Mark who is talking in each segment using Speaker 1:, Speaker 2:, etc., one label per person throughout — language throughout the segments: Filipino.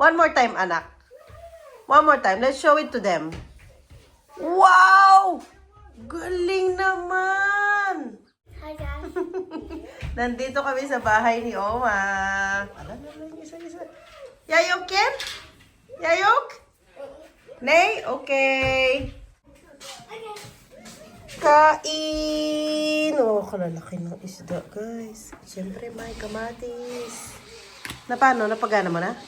Speaker 1: One more time, anak. One more time. Let's show it to them. Wow! Galing naman!
Speaker 2: Hi guys.
Speaker 1: Nandito kami sa bahay ni Oma. Isa. Yayok, Ken? Yayok? Nay? Okay. Kain! Oh, kalalaki ng isda, guys. Siyempre, may kamatis. Na paano? Napagana mo na?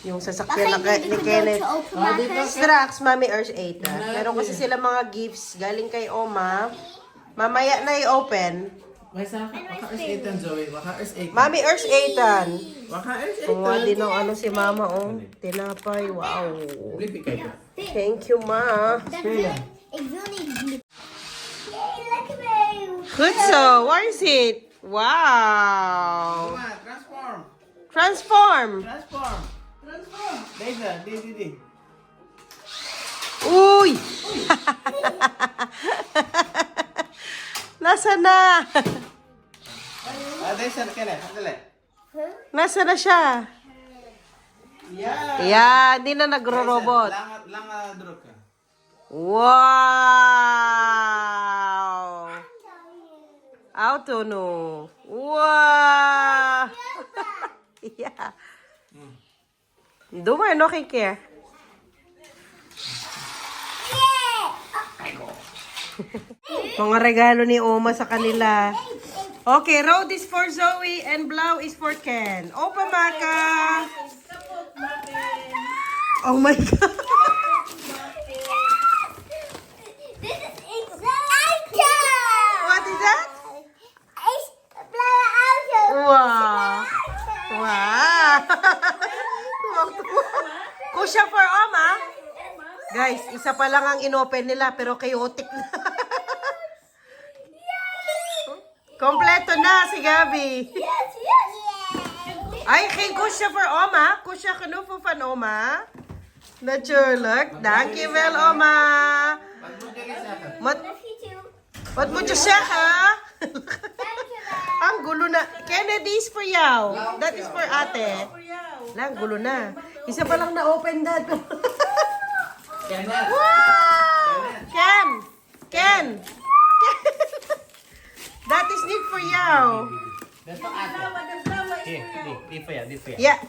Speaker 1: Yung sasakyan na ni Kenneth. Strax, Mami Earth 8. Meron kasi sila mga gifts galing kay Oma. Mamaya na i-open.
Speaker 3: Waka Earth 8 Joey. Waka Earth 8.
Speaker 1: Mami Earth 8.
Speaker 3: Waka Earth 8.
Speaker 1: Kung din ng ano si Mama, oh. Tinapay, wow.
Speaker 3: Lipi kayo.
Speaker 1: Thank you, Ma. Kutso, where is it? Wow.
Speaker 3: Transform.
Speaker 1: Transform.
Speaker 3: Transform. Transform. Deza, di.
Speaker 1: Uy! Nasa na?
Speaker 3: Deza, kailan? Sandali.
Speaker 1: Nasa na siya?
Speaker 3: Yeah.
Speaker 1: Yeah, hindi na nagro-robot.
Speaker 3: Lang durog ka.
Speaker 1: Wow! Auto no. Wow! Yeah. Dumar, no kay care. Mga regalo ni Oma sa kanila. Okay, road is for Zoe and Blau is for Ken. Opa Maka! Oh my God!
Speaker 2: This is exciting.
Speaker 1: What is that?
Speaker 2: It's flower auto.
Speaker 1: Wow! Wow! Kusya for Oma. Guys, isa pa lang ang inopen nila pero chaotic na. Kompleto na si Gabi.
Speaker 2: Yes.
Speaker 1: Ay, kay kusya for Oma. Kusya kanufu fan Oma. Nature look. Thank you, well, Oma. Mat mo siya ha? Ang gulo na. Kennedy is for you. That is for ate. Lang, gulo na. Isa pa lang na-open that.
Speaker 3: Kenneth.
Speaker 1: Wow! Ken! That is need for you.
Speaker 3: That's for ate. Di pa yan.
Speaker 1: Yeah.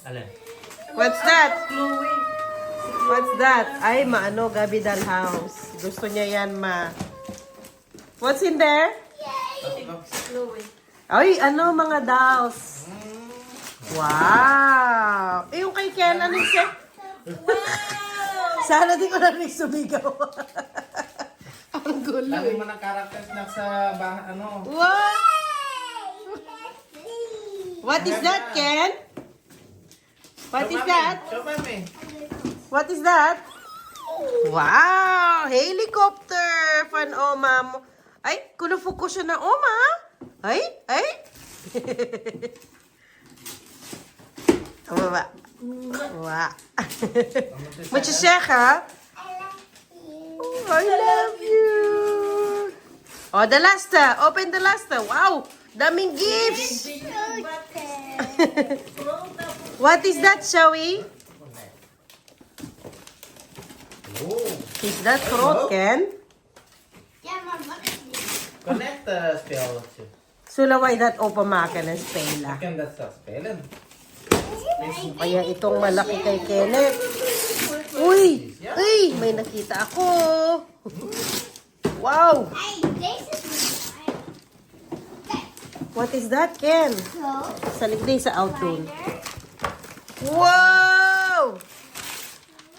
Speaker 3: Alin?
Speaker 1: What's that? What's that? Ay, maano, Gabi Dal House. Gusto niya yan, ma. What's in there? Ay, ano, mga dolls. Wow! Eh, yung kay Ken, ano siya? Sana di ko na rin sumigaw. Ang gulo.
Speaker 3: Lagi mo ng characters na sa bahay, ano.
Speaker 1: What? What is that, Ken? What is that?
Speaker 3: Show mami.
Speaker 1: What is that? Wow! Helicopter! Fan Oma mo. Ay, kulufuko siya na Oma. Ay. Tama ba? Wow. Magsiseka? Oh, I love you. Oh, the last. Open the last. Wow! Daming gifts! What is that, Zoe? Is that fruit, Ken?
Speaker 3: Connect the spell.
Speaker 1: Sulaway that opamakan ng spela.
Speaker 3: Kan that's a spell.
Speaker 1: Kaya itong malaki kay Kenneth. Uy! Uy! May nakita ako! Wow! What is that, Ken? Sa ligday sa outdoor. Wow!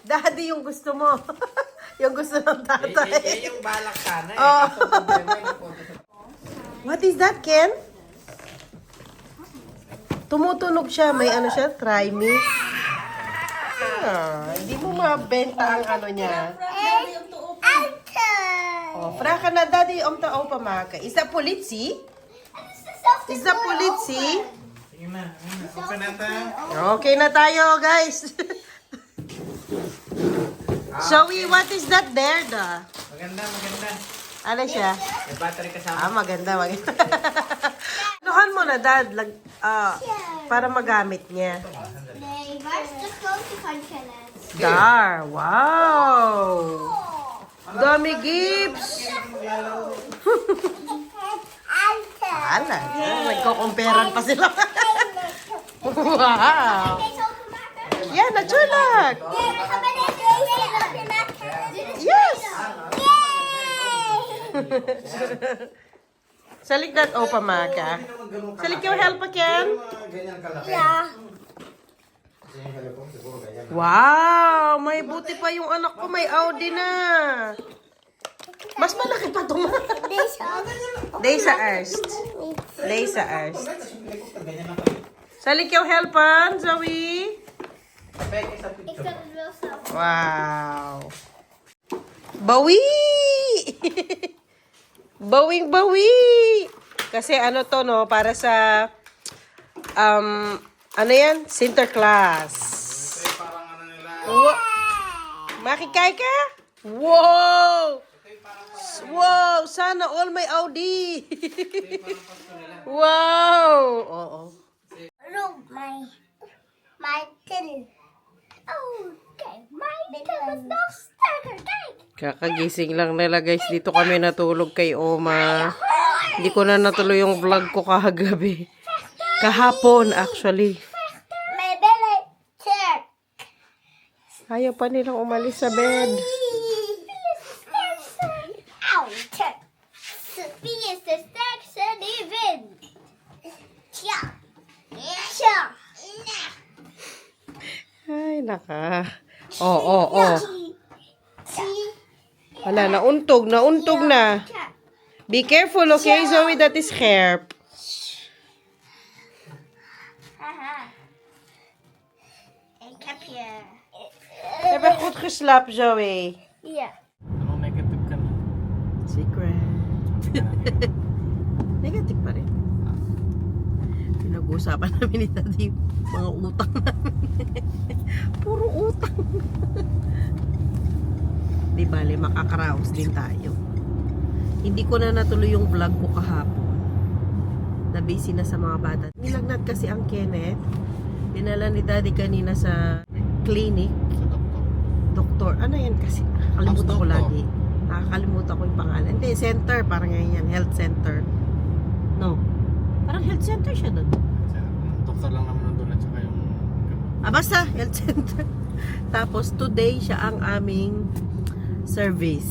Speaker 1: Daddy yung gusto mo. Yung gusto ng tatay.
Speaker 3: Yung balak sana eh.
Speaker 1: Oh.
Speaker 3: Kaso problema yung
Speaker 1: What is that, Ken? Tumutunog siya. May ano siya? Try me. Hindi mo mabenta ang ano niya. Oh, fraka na daddy tao pamaka. Is that politsi? Is that politsi?
Speaker 3: Sige na. Open na tayo.
Speaker 1: Okay na tayo, guys. Zoe, what is that there, da?
Speaker 3: Maganda.
Speaker 1: Ano siya?
Speaker 3: May battery kasama.
Speaker 1: Ah, maganda, maganda. Anuhan mo na, Dad. Para magamit niya.
Speaker 2: Where's the closest content?
Speaker 1: Dar, wow! Dami gifts! Ala, nagko-comparean pa sila. Wow! Yan, natulak! Yes! Salik that opa, Maka. Salik yung help again.
Speaker 2: Yeah.
Speaker 1: Wow! May buti pa yung anak ko. May Audi na. Mas malaki pa ito, Ma. Lisa Erst. Lisa Erst. Salik yung helpan, Zoe.
Speaker 2: It's got a real stuff.
Speaker 1: Wow! Bawi! Bawing-bawi! Kasi ano to, no? Para sa, ano yan? Sinterklaas. Makikay ka? Wow! Wow! Sana all may Audi! Wow! Oo.
Speaker 2: Look, my tin. Oh, okay. My tin was no starter cake.
Speaker 1: Kakagising lang nila guys. Dito kami natulog kay Oma. Hindi ko na natuloy yung vlog ko kahagabi. Kahapon actually.
Speaker 2: My belly check.
Speaker 1: Ayaw pa nilang umalis sa bed.
Speaker 2: Ow, check. Sophia is the section even. Yeah. Yeah.
Speaker 1: Ay, naka. Oh. Wala, nauntog na. Be careful, okay, Zoe? That is hair.
Speaker 2: Ik heb je.
Speaker 1: Heb je goed geslapen, Zoe?
Speaker 2: Ja.
Speaker 3: Anong negative ka na?
Speaker 1: Secret. Negative pa rin. Pinag-uusapan namin ni Daddy mga utang namin. Puro utang. Di bale, makakaraos din tayo. Hindi ko na natuloy yung vlog ko kahapon. Na-busy na sa mga bata. Nilagnat kasi ang Kenneth. Dinala ni Daddy kanina sa clinic.
Speaker 3: Sa doktor.
Speaker 1: Doktor. Ano yan kasi? Nakakalimutan ko
Speaker 3: House doctor.
Speaker 1: lagi. Nakakalimutan ko yung pangalan. Hindi, center. Parang yan. Health center. No. Parang health center siya doon.
Speaker 3: Doktor lang naman nandun at saka yung...
Speaker 1: Basta, health center. Tapos, today siya ang aming service.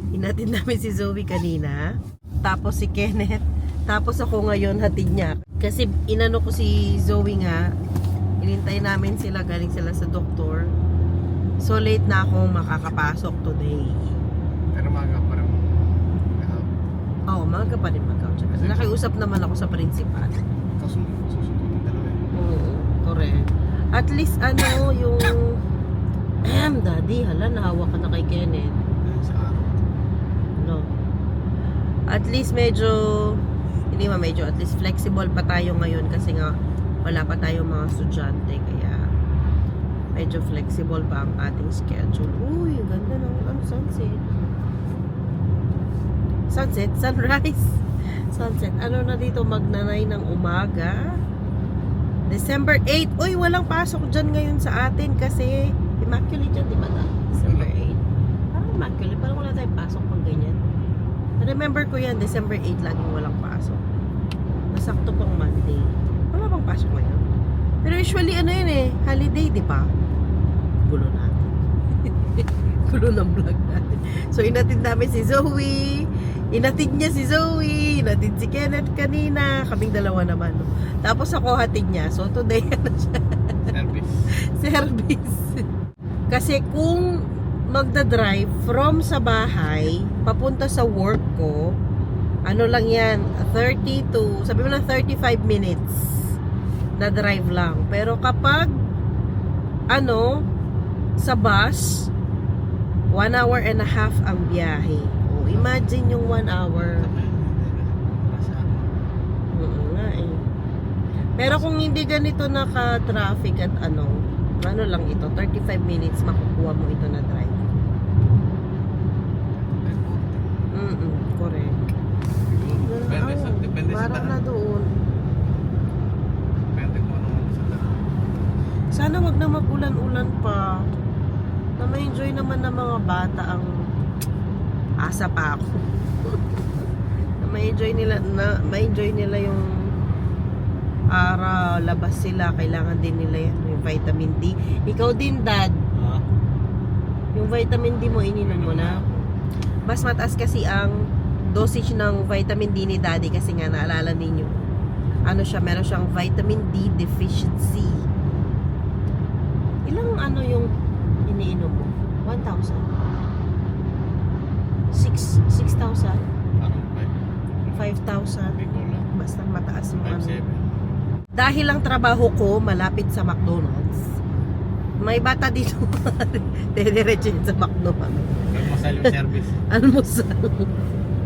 Speaker 1: Hinatid namin si Zoe kanina. Tapos si Kenneth. Tapos ako ngayon, hatid niya. Kasi inano ko si Zoe nga. Inintay namin sila, galing sila sa doktor. So, late na akong makakapasok today.
Speaker 3: Pero maga pa rin.
Speaker 1: Oo, maaga pa rin mag-out. Nakiusap naman ako sa principal.
Speaker 3: Susundin dalawa eh.
Speaker 1: Oo, correct. At least ano, yung... Daddy, hala, nahawa ka na kay Kenneth.
Speaker 3: Sa araw.
Speaker 1: No. At least medyo... Hindi ma medyo, at least flexible pa tayo ngayon kasi nga wala pa tayong mga estudyante. Kaya medyo flexible pa ang ating schedule. Uy, ganda ng sunset. Sunset? Sunrise? Sunset. Ano na dito? Magnanay ng umaga. December 8. Uy, walang pasok dyan ngayon sa atin kasi Immaculate dyan, di ba na? December 8. Parang Immaculate. Parang wala tayong pasok pag ganyan. Remember ko yan, December 8 laging walang pasok. Nasakto pang Monday. Wala bang pasok ngayon? Pero usually ano yun eh, holiday, di ba? Gulo natin. Gulo ng vlog natin. So, inatid namin si Zoe. Inatid niya si Zoe. Inatid si Kenneth kanina. Kaming dalawa naman. No? Tapos ako hatid niya. So, today, ano siya?
Speaker 3: Service.
Speaker 1: Service. Kasi kung magdadrive from sa bahay, papunta sa work ko, ano lang yan, 30 to, sabi mo na 35 minutes na drive lang. Pero kapag, ano, sa bus, 1 hour and a half ang biyahe. O, imagine yung 1 hour. Oo nga eh. Pero kung hindi ganito naka-traffic at ano lang ito, 35 minutes makukuha mo ito na drive. correct.
Speaker 3: Depende sa
Speaker 1: Marang na
Speaker 3: daan.
Speaker 1: doon.
Speaker 3: Depende kung ano sa daan.
Speaker 1: Sana wag na mag-ulan-ulan pa. Na ma-enjoy naman ng mga bata ang asa pa ako. Na ma-enjoy nila yung araw, labas sila, kailangan din nila yan, yung vitamin D. Ikaw din, Dad.
Speaker 3: Ha?
Speaker 1: Yung vitamin D mo, ininom mo na. Mas mataas kasi ang dosage ng vitamin D ni Daddy kasi nga naalala ninyo. Ano siya, meron siyang vitamin D deficiency. Ilang ano yung iniinom mo? 1,000? 6,000?
Speaker 3: Parang
Speaker 1: 5,000?
Speaker 3: Hindi ko lang.
Speaker 1: Basta mataas yung ano.
Speaker 3: 5-7.
Speaker 1: Dahil ang trabaho ko malapit sa McDonald's, may bata dito. Dediretso yun sa McDonald's.
Speaker 3: Almusal yung service.
Speaker 1: Almusal.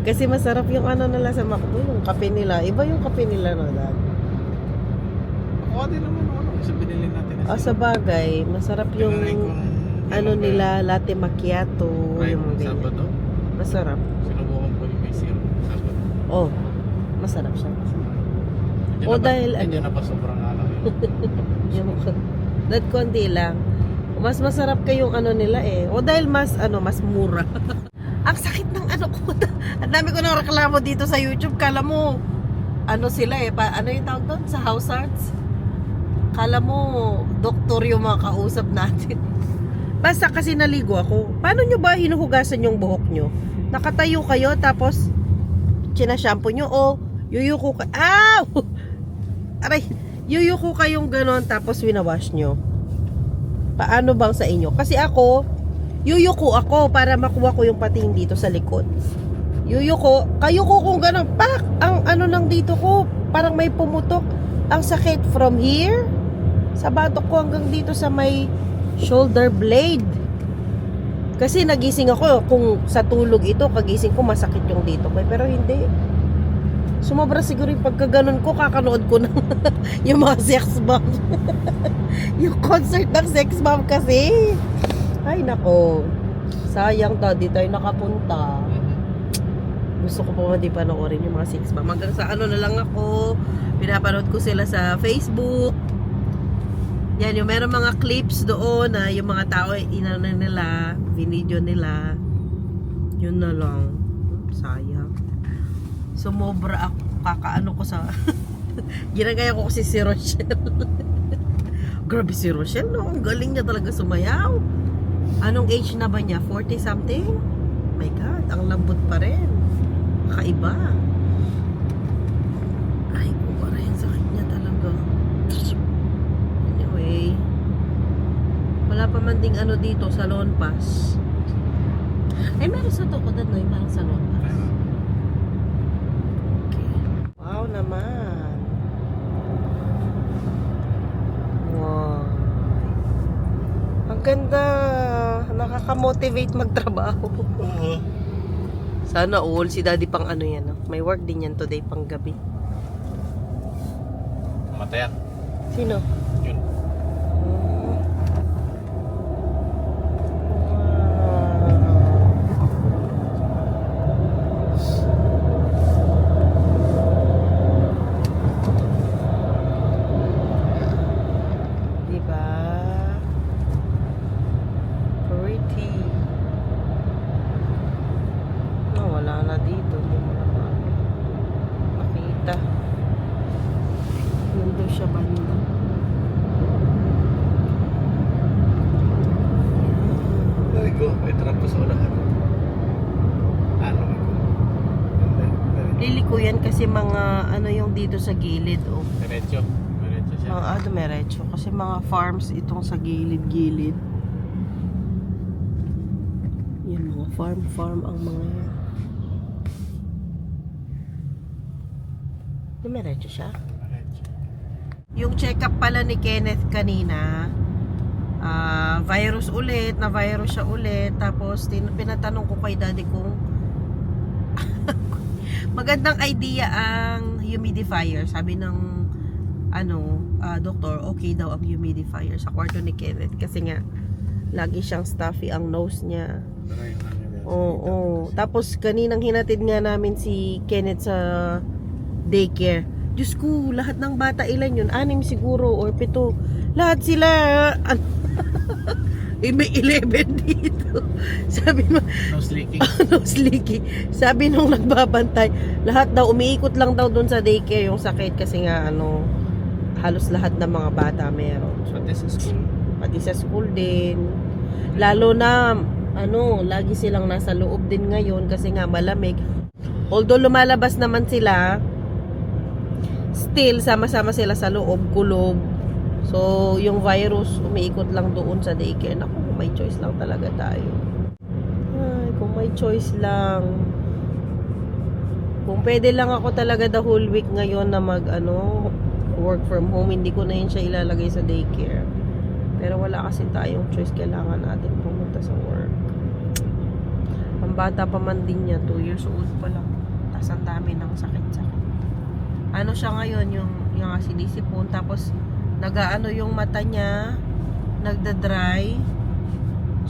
Speaker 1: Kasi masarap yung ano nila sa McDo, yung kape nila. Iba yung kape nila, no, Dad?
Speaker 3: Ako din naman ano. Isa binili natin.
Speaker 1: Sa bagay, masarap yung ano nila, latte macchiato.
Speaker 3: Right,
Speaker 1: Yung mga ganyan.
Speaker 3: Sabado.
Speaker 1: Masarap.
Speaker 3: Sinubukan ko yung may syrup. Sabado.
Speaker 1: Oh, masarap siya.
Speaker 3: Hindi
Speaker 1: O,
Speaker 3: na ba-
Speaker 1: dahil
Speaker 3: Hindi
Speaker 1: ano?
Speaker 3: na pa sobrang alam yun.
Speaker 1: Yung that konti lang. Mas masarap kayong ano nila eh. O dahil mas mas mura. Ang sakit ng ano ko. Ang dami ko nang reklamo dito sa YouTube. Kala mo ano sila eh. Ano yung tawag doon? Sa house arts? Kala mo doktor yung mga kausap natin. Basta kasi naligo ako. Paano nyo ba hinuhugasan yung buhok nyo? Nakatayo kayo tapos sinashampoo nyo o yuyuko ka. Ow! Aray! Yuyuko kayong ganon tapos winawash nyo. Paano bang sa inyo? Kasi ako, yuyuko ako para makuha ko yung pating dito sa likod. Yuyuko, kayuko kung ganon. Pak! Ang ano nang dito ko, parang may pumutok. Ang sakit from here, sa batok ko hanggang dito sa may shoulder blade. Kasi nagising ako, kung sa tulog ito, kagising ko masakit yung dito ko. Pero hindi. Sumobra siguro yung pagkaganon ko, kakanood ko ng yung mga sex bomb. Yung concert ng sex bomb kasi. Ay nako. Sayang di tayo nakapunta. Gusto ko pa di panoorin yung mga sex bomb. Hanggang sa ano na lang ako, pinapanood ko sila sa Facebook. Yan, yung meron mga clips doon na yung mga tao inano nila, video nila. Yun na lang. Sayang. Sumobra ako, kakaano ko sa ginagaya ko kasi si Rochelle. Grabe si Rochelle, no? Ang galing niya talaga sumayaw. Anong age na ba niya? 40 something? My God, ang lambot pa rin. Kakaiba. Ay, ko rin, sakit niya talaga. Anyway, wala pa man ding ano dito, salon pass. Ay, meron sa Tokodan, no? Yung parang salon pass. Wow naman. Wow. Ang ganda. Nakaka-motivate magtrabaho. Sana all. Si Daddy pang ano yan. May work din yan today pang gabi.
Speaker 3: Matayan.
Speaker 1: Sino?
Speaker 3: Yun.
Speaker 1: Diba? Pretty. No, wala na dito. Hindi mo na makita. Nandun siya banda.
Speaker 3: Ay ko, may truck ko sa unahan. Ano ako?
Speaker 1: Liliko yan kasi mga ano yung dito sa gilid. Oh.
Speaker 3: Diretso. Diretso siya.
Speaker 1: Mga dumiretso. Kasi mga farms itong sa gilid-gilid. Yan, mga farm ang mga yan. Dumiretso siya.
Speaker 3: Diretso.
Speaker 1: Yung check-up pala ni Kenneth kanina, virus ulit, na virus siya ulit. Tapos pinatanong ko kay Daddy kung magandang idea ang humidifier. Sabi ng doktor, okay daw ang humidifier sa kwarto ni Kenneth kasi nga lagi siyang stuffy ang nose niya.
Speaker 3: Pero yung ano yun.
Speaker 1: Oo. Tapos kaninang hinatid nga namin si Kenneth sa daycare. Diyos ko, lahat ng bata ilan yun? 6 siguro or 7. Lahat sila may 11 dito. Sabi mo,
Speaker 3: Nose leaking.
Speaker 1: nose leaking. Sabi nung nagbabantay, lahat daw umiikot lang daw doon sa daycare yung sakit kasi nga halos lahat ng mga bata meron.
Speaker 3: So this is cool.
Speaker 1: Pati sa school din. Lalo na lagi silang nasa loob din ngayon kasi nga malamig. Although lumalabas naman sila, still sama-sama sila sa loob, kulog. So, yung virus umiikot lang doon sa daycare. Naku, kung may choice lang talaga tayo. Ay, kung may choice lang. Kung pwede lang ako talaga the whole week ngayon na work from home, hindi ko na yun siya ilalagay sa daycare. Pero wala kasi tayong choice. Kailangan natin pumunta sa work. Ang bata pa man din niya, 2 years old pa lang. Tapos ang dami ng sakit-sakit. Ano siya ngayon, yung sinisipon. Tapos, yung mata niya, nagda-dry.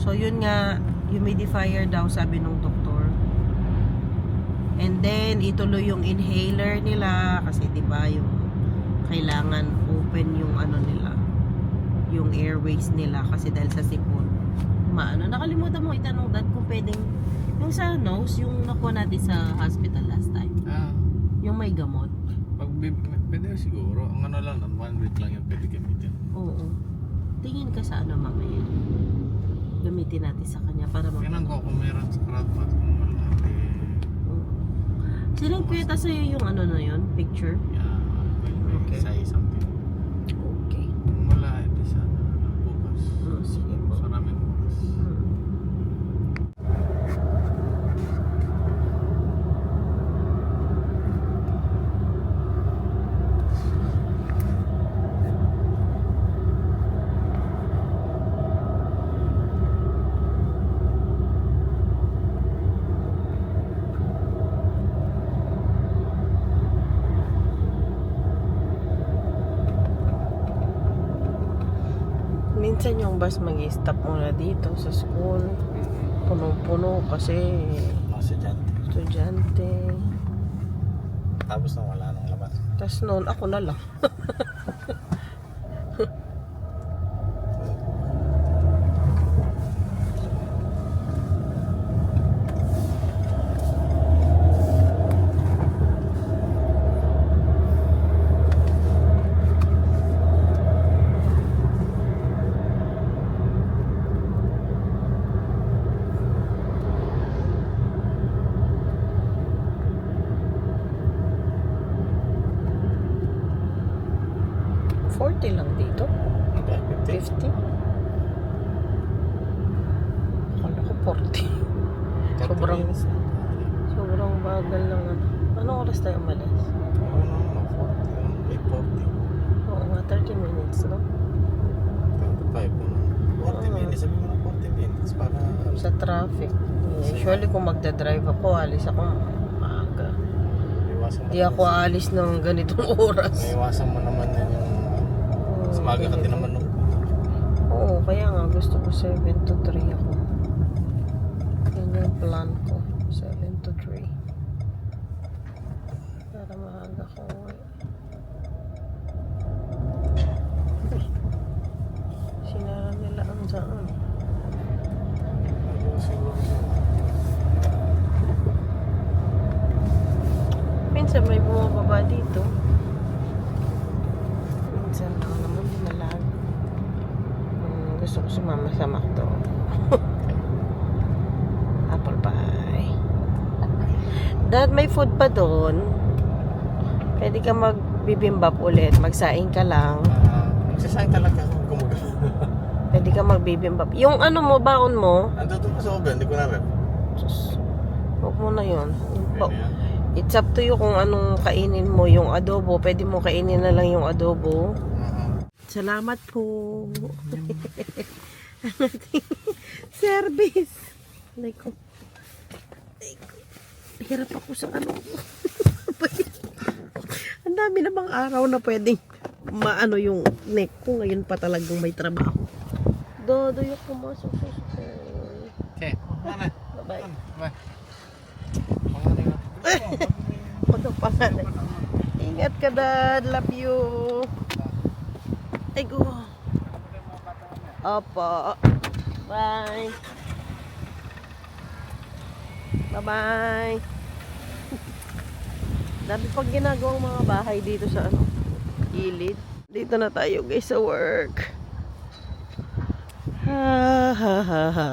Speaker 1: So, yun nga, humidifier daw, sabi nung doktor. And then, ituloy yung inhaler nila. Kasi, di ba, yung kailangan open yung nila, yung airways nila. Kasi dahil sa sipon. Nakalimutan mo itanong dad kung pwedeng, yung sa nose, yung nakuha natin sa hospital last time. Yung may gamot.
Speaker 3: Pwede siguro. Ang lang, 1 week lang yung pwede gamitin.
Speaker 1: Oo. Tingin ka sa mamaya. Gamitin natin sa kanya para
Speaker 3: Tingnan ko kung meron sa Kratmat kung malaki.
Speaker 1: Sinang kwenta sa'yo yung na yun? Picture?
Speaker 3: Yeah, may
Speaker 1: Okay.
Speaker 3: say something.
Speaker 1: Okay.
Speaker 3: Kung wala, ito sana lang bukas.
Speaker 1: Sige po.
Speaker 3: So namin bukas.
Speaker 1: Minsan yung bus mag-stop muna dito sa school. Punong-puno kasi estudyante.
Speaker 3: Tapos na wala nang labas.
Speaker 1: Tapos noon, ako na lang. $40 lang dito.
Speaker 3: Hindi, 50.
Speaker 1: 50? Akala ko 40. Sobrang bagal lang. Anong oras tayo umalis?
Speaker 3: Oo, 40.
Speaker 1: Oo nga, 30 minutes, no?
Speaker 3: 25 na. 40 minutes. Sabi mo na 40 minutes para
Speaker 1: Sa traffic. Usually kung magdadrive ako, alis ako maaga.
Speaker 3: iwasan mo.
Speaker 1: Di ako aalis ng ganitong oras.
Speaker 3: Iwasan mo naman yun yung mas maaga ka din naman nung
Speaker 1: Oo, kaya nga gusto ko 7 to 3 ako. Yan yung plan ko. 7 to 3. Para maaga ko. Sinara nila ang daan. Minsan may bumababa dito. Minsan lang naman dinalag. Gusto ko sumama sa McDo. Apple pie. Dad, may food pa doon. Pwede ka magbibimbap ulit. Magsaing ka lang.
Speaker 3: Magsasayin talaga ako gumagano.
Speaker 1: Pwede ka magbibimbap. Yung mo, baon mo.
Speaker 3: Ando doon pa sa oven, hindi ko na rep.
Speaker 1: Sus, huwag mo na yun.
Speaker 3: Pwede yan.
Speaker 1: It's up to you kung anong kainin mo. Yung adobo, pwede mo kainin na lang yung adobo. Salamat po. Service. Like, hirap ako sa Ang dami namang araw na pwedeng yung neck ko. Ngayon pa talagang may trabaho. Dodo yung pumasok sa school.
Speaker 3: Okay, mana?
Speaker 1: Bye.
Speaker 3: Bye. Pangalan nga.
Speaker 1: Ano pangalan? Ingat ka, Dad. Love you. Ay, go. Opo. Bye. Bye-bye. Dami pang ginagawang mga bahay dito sa ano, gilid. Dito na tayo guys sa work. Ha ha ha ha.